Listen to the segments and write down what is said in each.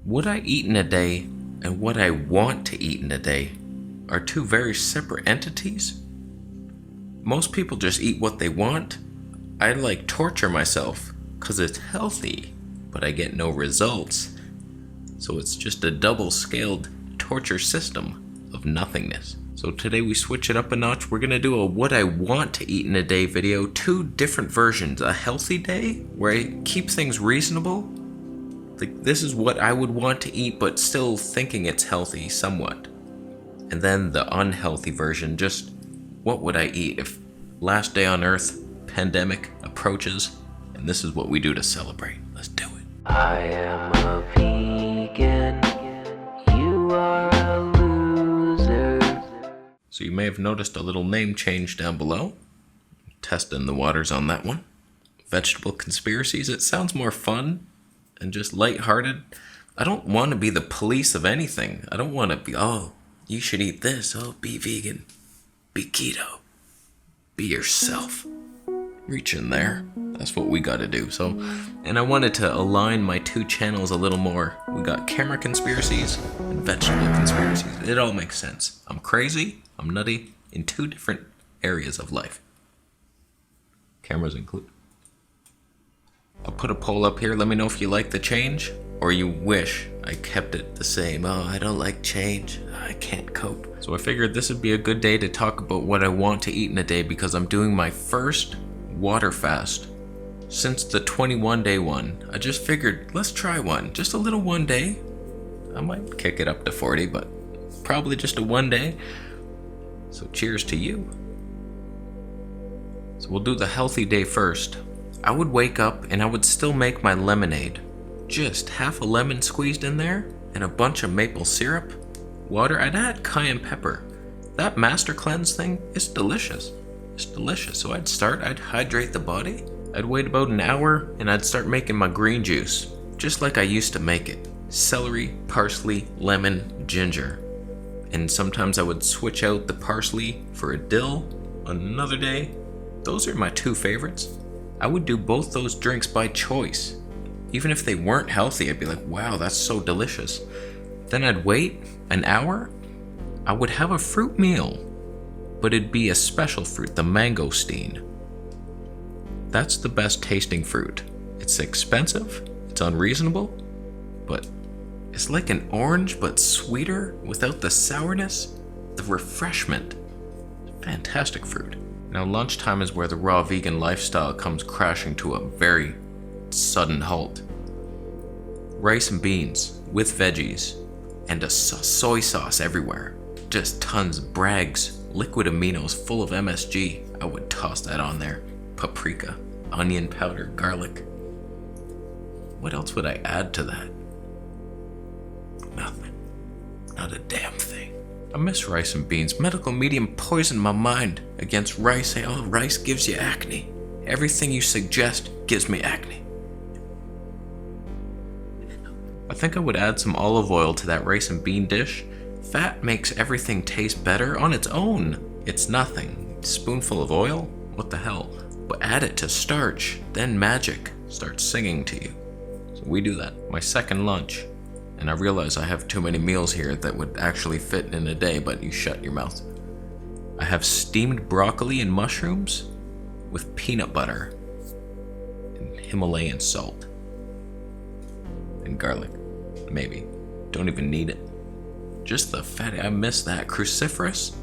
What I eat in a day and what I want to eat in a day are two very separate entities. Most people just eat what they want. I torture myself because it's healthy, but I get no results. So it's just a double-scaled torture system of nothingness. So today we switch it up a notch. We're gonna do a what I want to eat in a day video. Two different versions. A healthy day where I keep things reasonable. This is what I would want to eat, but still thinking it's healthy somewhat. And then the unhealthy version, just what would I eat if last day on earth, pandemic approaches, and this is what we do to celebrate. Let's do it. I am a vegan, you are a loser. So you may have noticed a little name change down below. Testing the waters on that one. Vegetable conspiracies, it sounds more fun and just lighthearted. I don't want to be the police of anything. I don't want to be, oh, you should eat this, oh, be vegan, be keto, be yourself. Reach in there. That's what we gotta do. So, and I wanted to align my two channels a little more. We got camera conspiracies and vegetable conspiracies. It all makes sense. I'm crazy, I'm nutty in two different areas of life. Cameras included. I'll put a poll up here. Let me know if you like the change or you wish I kept it the same. Oh, I don't like change. I can't cope. So I figured this would be a good day to talk about what I want to eat in a day because I'm doing my first water fast since the 21-day one. I just figured, let's try one. Just a little one day. I might kick it up to 40, but probably just a one day. So cheers to you. So we'll do the healthy day first. I would wake up and I would still make my lemonade. Just half a lemon squeezed in there and a bunch of maple syrup. Water, I'd add cayenne pepper. That master cleanse thing is delicious. It's delicious. So I'd hydrate the body. I'd wait about an hour and I'd start making my green juice, just like I used to make it. Celery, parsley, lemon, ginger. And sometimes I would switch out the parsley for a dill on another day. Those are my two favorites. I would do both those drinks by choice. Even if they weren't healthy, I'd be like, wow, that's so delicious. Then I'd wait an hour. I would have a fruit meal, but it'd be a special fruit, the mangosteen. That's the best tasting fruit. It's expensive, it's unreasonable, but it's like an orange but sweeter without the sourness, the refreshment. Fantastic fruit. Now lunchtime is where the raw vegan lifestyle comes crashing to a very sudden halt. Rice and beans with veggies and a soy sauce everywhere. Just tons, brags, liquid aminos full of MSG. I would toss that on there. Paprika, onion powder, garlic. What else would I add to that? Nothing. Not a damn thing. I miss rice and beans. Medical medium poisoned my mind against rice. Say, oh, rice gives you acne. Everything you suggest gives me acne. I think I would add some olive oil to that rice and bean dish. Fat makes everything taste better on its own. It's nothing. Spoonful of oil? What the hell? But add it to starch, then magic starts singing to you. So we do that. My second lunch. And I realize I have too many meals here that would actually fit in a day, but you shut your mouth. I have steamed broccoli and mushrooms with peanut butter and Himalayan salt and garlic, maybe. Don't even need it. Just the fatty, I miss that. Cruciferous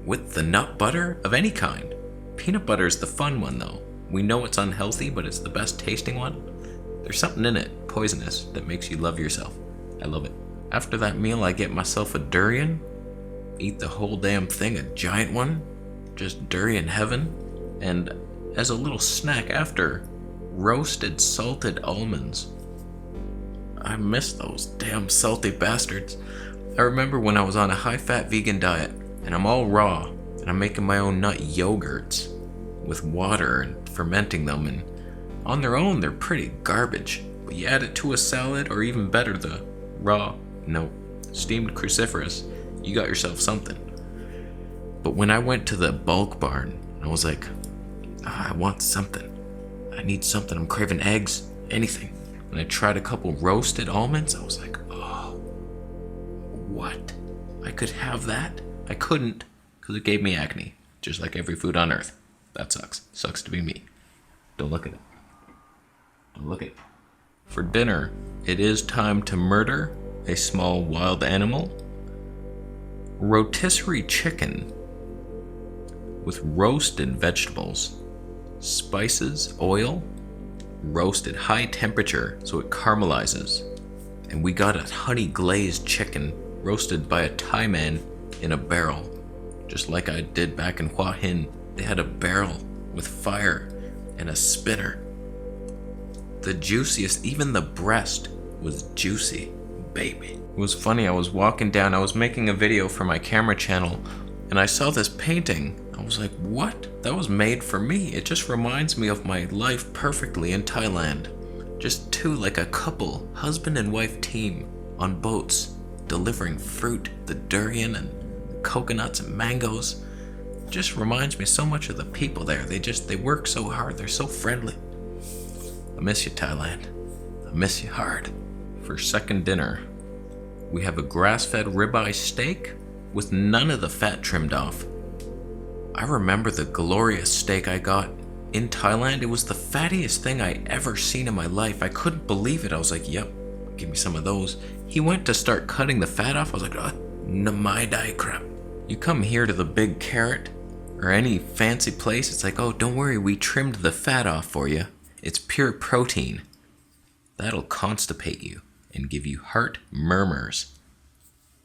with the nut butter of any kind. Peanut butter is the fun one though. We know it's unhealthy, but it's the best tasting one. There's something in it, poisonous, that makes you love yourself. I love it. After that meal, I get myself a durian, eat the whole damn thing, a giant one, just durian heaven, and as a little snack after, roasted salted almonds. I miss those damn salty bastards. I remember when I was on a high-fat vegan diet, and I'm all raw, and I'm making my own nut yogurts with water and fermenting them, and on their own, they're pretty garbage. But you add it to a salad, or even better, the raw, steamed cruciferous, you got yourself something. But when I went to the bulk barn, I was like, I want something. I need something. I'm craving eggs, anything. and I tried a couple roasted almonds. I was like, oh, what? I could have that? I couldn't, because it gave me acne, just like every food on earth. That sucks. Sucks to be me. Don't look at it. Don't look at it. For dinner, it is time to murder a small wild animal. Rotisserie chicken with roasted vegetables, spices, oil, roasted high temperature so it caramelizes. And we got a honey glazed chicken roasted by a Thai man in a barrel, just like I did back in Hua Hin. They had a barrel with fire and a spinner. The juiciest, even the breast was juicy, baby. It was funny, I was walking down, I was making a video for my camera channel, and I saw this painting. I was like, what? That was made for me. It just reminds me of my life perfectly in Thailand. Just two, like a couple, husband and wife team, on boats, delivering fruit, the durian and coconuts and mangoes. It just reminds me so much of the people there. They work so hard, they're so friendly. I miss you, Thailand. I miss you hard. For second dinner, we have a grass-fed ribeye steak with none of the fat trimmed off. I remember the glorious steak I got in Thailand. It was the fattiest thing I ever seen in my life. I couldn't believe it. I was like, yep, give me some of those. He went to start cutting the fat off. I was like, namai dai crap. You come here to the Big Carrot or any fancy place, it's like, oh, don't worry, we trimmed the fat off for you. It's pure protein. That'll constipate you and give you heart murmurs.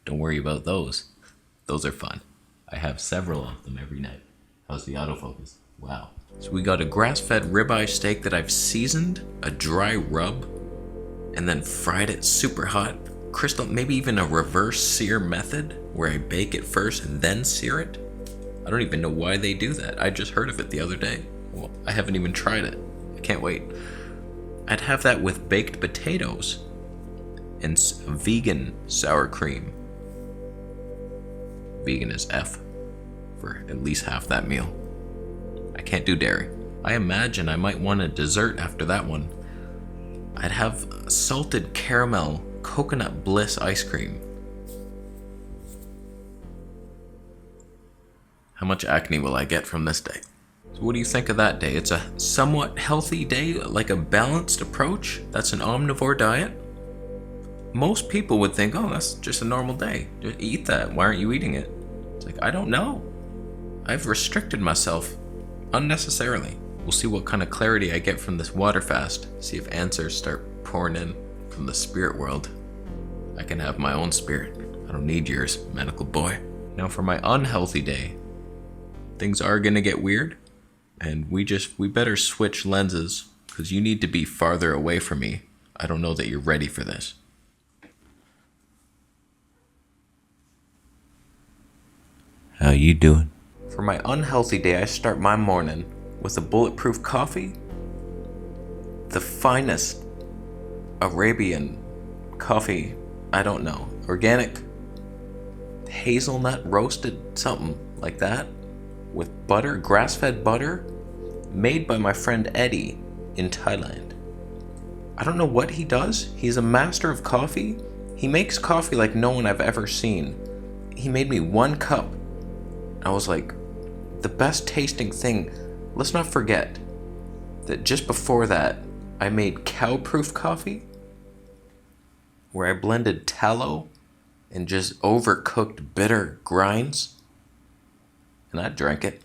Don't worry about those. Those are fun. I have several of them every night. How's the autofocus? Wow. So we got a grass-fed ribeye steak that I've seasoned, a dry rub, and then fried it super hot. Crystal, maybe even a reverse sear method where I bake it first and then sear it. I don't even know why they do that. I just heard of it the other day. Well, I haven't even tried it. I can't wait. I'd have that with baked potatoes and vegan sour cream. Vegan is F for at least half that meal. I can't do dairy. I imagine I might want a dessert after that one. I'd have salted caramel coconut bliss ice cream. How much acne will I get from this day? So what do you think of that day? It's a somewhat healthy day, like a balanced approach. That's an omnivore diet. Most people would think, oh, that's just a normal day. Just eat that. Why aren't you eating it? It's like, I don't know. I've restricted myself unnecessarily. We'll see what kind of clarity I get from this water fast. See if answers start pouring in from the spirit world. I can have my own spirit. I don't need yours, medical boy. Now for my unhealthy day, things are gonna get weird, and we better switch lenses, because you need to be farther away from me. I don't know that you're ready for this. How you doing? For my unhealthy day, I start my morning with a bulletproof coffee, the finest Arabian coffee, I don't know, organic hazelnut roasted something like that, with butter, grass-fed butter, made by my friend Eddie in Thailand. I don't know what he does. He's a master of coffee. He makes coffee like no one I've ever seen. He made me 1 cup. I was like, the best tasting thing. Let's not forget that just before that, I made cow-proof coffee, where I blended tallow and just overcooked bitter grinds, and I drank it.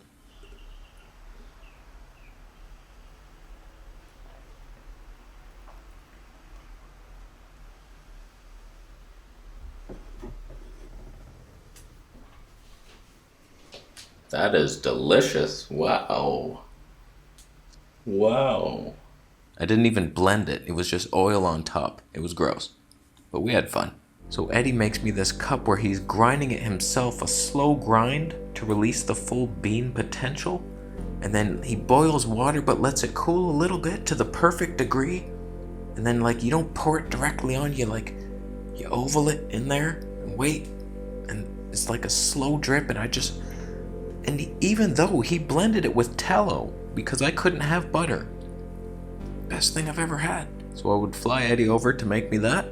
That is delicious. Wow. Wow. I didn't even blend it. It was just oil on top. It was gross. But we had fun. So Eddie makes me this cup where he's grinding it himself, a slow grind to release the full bean potential. And then he boils water but lets it cool a little bit to the perfect degree. And then you don't pour it directly on you, you oval it in there and wait. And it's like a slow drip, and even though he blended it with tallow, because I couldn't have butter. Best thing I've ever had. So I would fly Eddie over to make me that.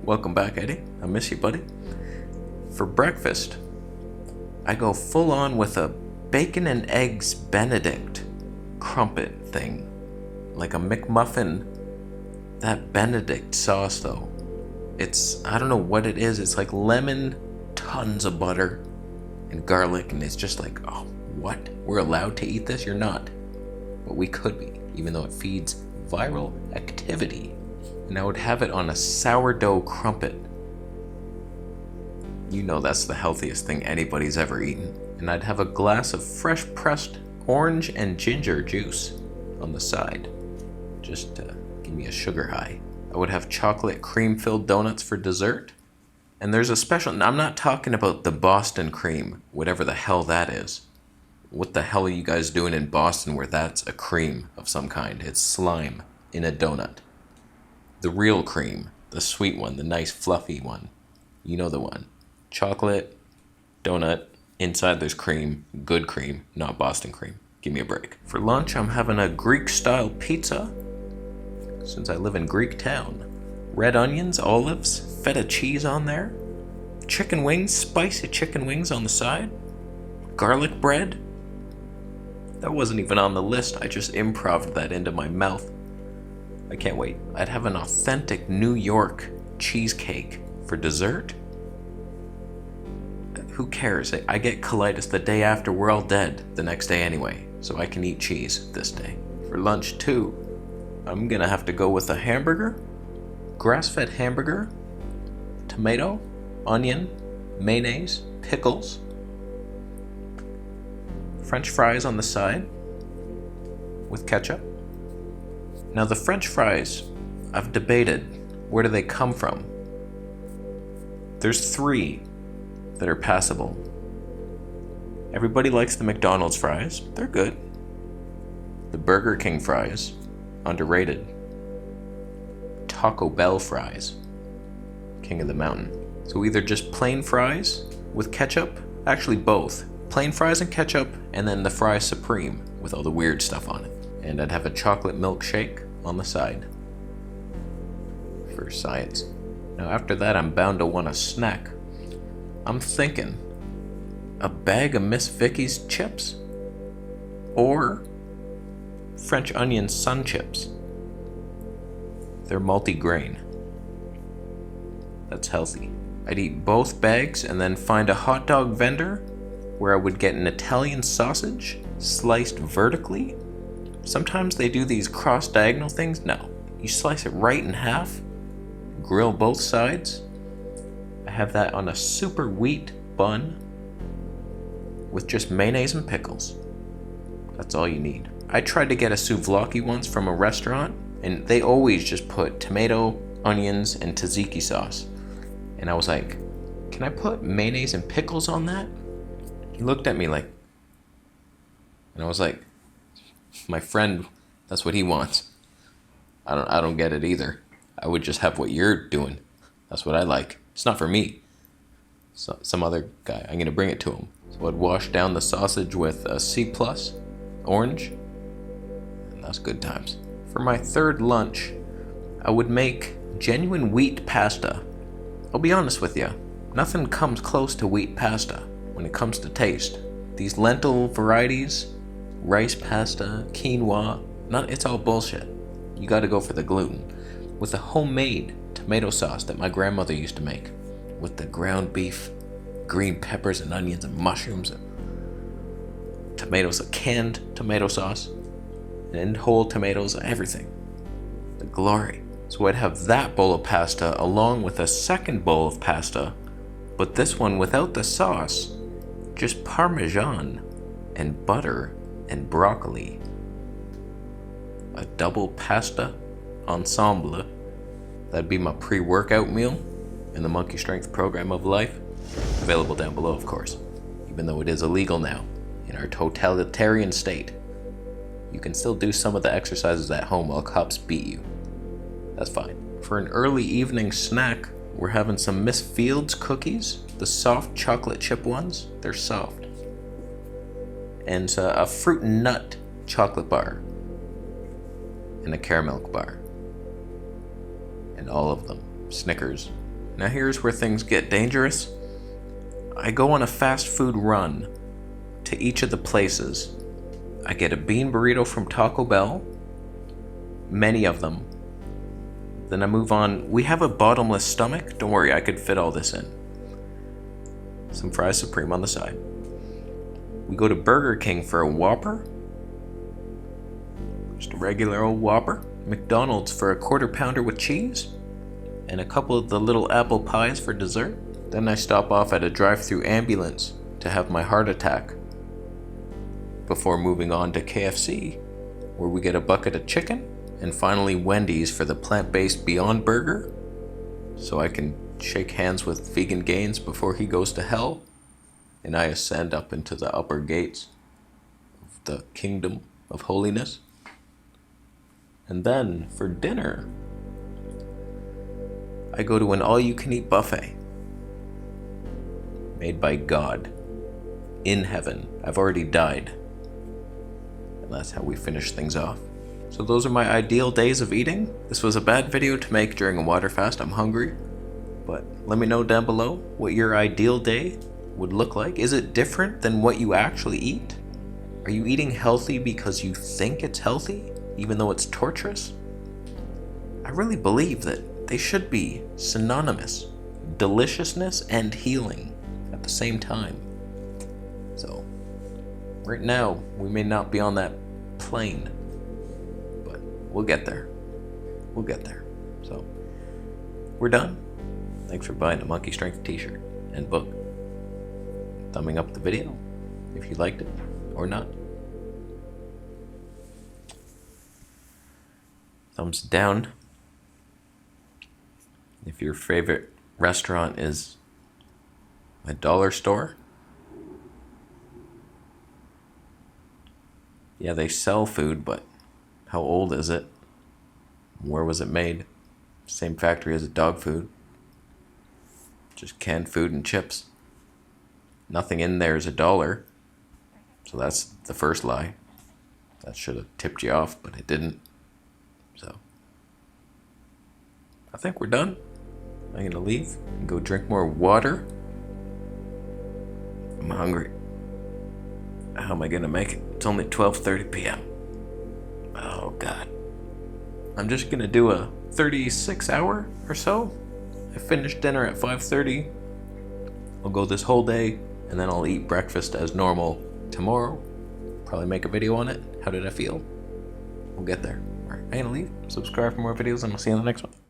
Welcome back, Eddie. I miss you, buddy. For breakfast, I go full on with a bacon and eggs Benedict crumpet thing. Like a McMuffin. That Benedict sauce, though. I don't know what it is. It's like lemon, tons of butter, and garlic, and it's just like, oh, what? We're allowed to eat this? You're not. But we could be, even though it feeds viral activity. And I would have it on a sourdough crumpet. You know that's the healthiest thing anybody's ever eaten. And I'd have a glass of fresh pressed orange and ginger juice on the side, just to give me a sugar high. I would have chocolate cream-filled donuts for dessert. And there's a special, I'm not talking about the Boston cream, whatever the hell that is. What the hell are you guys doing in Boston where that's a cream of some kind? It's slime in a donut. The real cream, the sweet one, the nice fluffy one. You know the one. Chocolate, donut, inside there's cream, good cream, not Boston cream. Give me a break. For lunch, I'm having a Greek-style pizza, since I live in Greek town. Red onions, olives, feta cheese on there. Chicken wings, spicy chicken wings on the side. Garlic bread. That wasn't even on the list, I just improv'd that into my mouth. I can't wait. I'd have an authentic New York cheesecake for dessert. Who cares? I get colitis the day after we're all dead the next day anyway, so I can eat cheese this day. For lunch too, I'm gonna have to go with a hamburger, grass-fed hamburger, tomato, onion, mayonnaise, pickles, French fries on the side with ketchup. Now the French fries, I've debated, where do they come from? There's 3 that are passable. Everybody likes the McDonald's fries, they're good. The Burger King fries, underrated. Taco Bell fries, king of the mountain. So either just plain fries with ketchup, actually both. Plain fries and ketchup, and then the fry supreme with all the weird stuff on it. And I'd have a chocolate milkshake on the side for science. Now after that, I'm bound to want a snack. I'm thinking a bag of Miss Vicky's chips or French onion sun chips. They're multi-grain. That's healthy. I'd eat both bags and then find a hot dog vendor where I would get an Italian sausage sliced vertically. Sometimes they do these cross-diagonal things. No, you slice it right in half, grill both sides. I have that on a super wheat bun with just mayonnaise and pickles. That's all you need. I tried to get a souvlaki once from a restaurant, and they always just put tomato, onions, and tzatziki sauce. And I was like, can I put mayonnaise and pickles on that? He looked at me like, and I was like, my friend, that's what he wants. I don't get it either. I would just have what you're doing. That's what I like. It's not for me. So, some other guy, I'm gonna bring it to him. So I'd wash down the sausage with a C+, orange, and that's good times. For my third lunch, I would make genuine wheat pasta. I'll be honest with you, nothing comes close to wheat pasta when it comes to taste. These lentil varieties, rice pasta, quinoa, it's all bullshit. You gotta go for the gluten. With a homemade tomato sauce that my grandmother used to make, with the ground beef, green peppers and onions and mushrooms and tomatoes, a canned tomato sauce, and whole tomatoes, everything. The glory. So I'd have that bowl of pasta along with a second bowl of pasta, but this one without the sauce, just Parmesan and butter and broccoli. A double pasta ensemble. That'd be my pre-workout meal in the Monkey Strength program of life. Available down below, of course. Even though it is illegal now in our totalitarian state, you can still do some of the exercises at home while cops beat you. That's fine. For an early evening snack, we're having some Miss Fields cookies, the soft chocolate chip ones. They're soft. And a fruit and nut chocolate bar and a caramel bar. and all of them Snickers. Now here's where things get dangerous. I go on a fast food run to each of the places. I get a bean burrito from Taco Bell, many of them. Then I move on. We have a bottomless stomach. Don't worry, I could fit all this in. Some fries supreme on the side. We go to Burger King for a Whopper. Just a regular old Whopper. McDonald's for a quarter pounder with cheese. And a couple of the little apple pies for dessert. Then I stop off at a drive-through ambulance to have my heart attack. Before moving on to KFC, where we get a bucket of chicken. And finally Wendy's for the plant-based Beyond Burger. So I can shake hands with Vegan Gaines before he goes to hell. And I ascend up into the upper gates of the kingdom of holiness. And then, for dinner, I go to an all-you-can-eat buffet. Made by God. In heaven. I've already died. And that's how we finish things off. So those are my ideal days of eating. This was a bad video to make during a water fast. I'm hungry. But let me know down below what your ideal day would look like. Is it different than what you actually eat? Are you eating healthy because you think it's healthy, even though it's torturous? I really believe that they should be synonymous. Deliciousness and healing at the same time. So, right now, we may not be on that plane, but we'll get there. We'll get there. So, we're done. Thanks for buying a Monkey Strength t-shirt and book. Thumbing up the video if you liked it or not. Thumbs down if your favorite restaurant is a dollar store. Yeah, they sell food, but how old is it? Where was it made? Same factory as a dog food. Just canned food and chips. Nothing in there is $1. So that's the first lie. That should have tipped you off, but it didn't. So I think we're done. I'm gonna leave and go drink more water. I'm hungry. How am I gonna make it? It's only 12:30 p.m. Oh God. I'm just gonna do a 36 hour or so. I finished dinner at 5:30. I'll go this whole day, and then I'll eat breakfast as normal tomorrow. Probably make a video on it. How did I feel? We'll get there. Alright, I'm gonna leave. Subscribe for more videos, and I'll see you in the next one.